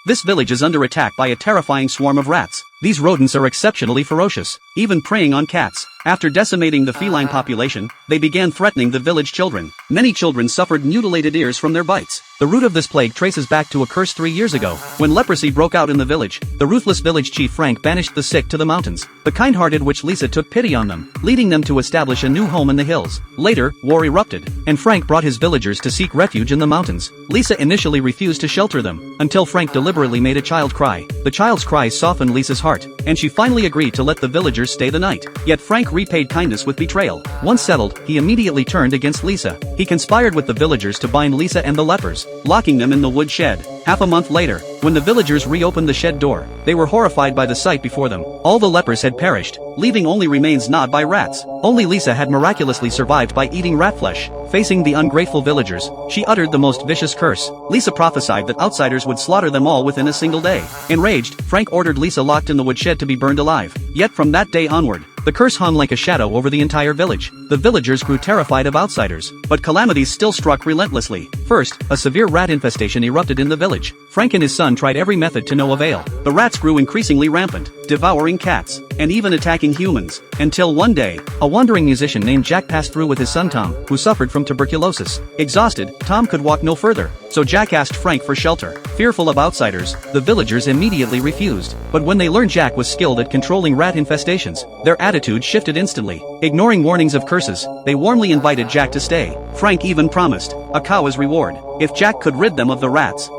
This village is under attack by a terrifying swarm of rats. These rodents are exceptionally ferocious, even preying on cats. After decimating the feline population, they began threatening the village children. Many children suffered mutilated ears from their bites. The root of this plague traces back to a curse 3 years ago. When leprosy broke out in the village, the ruthless village chief Frank banished the sick to the mountains. The kind-hearted witch Lisa took pity on them, leading them to establish a new home in the hills. Later, war erupted, and Frank brought his villagers to seek refuge in the mountains. Lisa initially refused to shelter them, until Frank deliberately made a child cry. The child's cries softened Lisa's heart, and she finally agreed to let the villagers stay the night. Yet Frank repaid kindness with betrayal. Once settled, he immediately turned against Lisa. He conspired with the villagers to bind Lisa and the lepers, locking them in the wood shed. Half a month later, when the villagers reopened the shed door, they were horrified by the sight before them. All the lepers had perished, leaving only remains gnawed by rats. Only Lisa had miraculously survived by eating rat flesh. Facing the ungrateful villagers, she uttered the most vicious curse. Lisa prophesied that outsiders would slaughter them all within a single day. Enraged, Frank ordered Lisa locked in the woodshed to be burned alive. Yet from that day onward, the curse hung like a shadow over the entire village. The villagers grew terrified of outsiders, but calamities still struck relentlessly. First, a severe rat infestation erupted in the village. Frank and his son tried every method to no avail. The rats grew increasingly rampant, devouring cats, and even attacking humans. Until one day, a wandering musician named Jack passed through with his son Tom, who suffered from tuberculosis. Exhausted, Tom could walk no further, so Jack asked Frank for shelter. Fearful of outsiders, the villagers immediately refused. But when they learned Jack was skilled at controlling rat infestations, their attitude shifted instantly. Ignoring warnings of curses, they warmly invited Jack to stay. Frank even promised a cow as reward if Jack could rid them of the rats.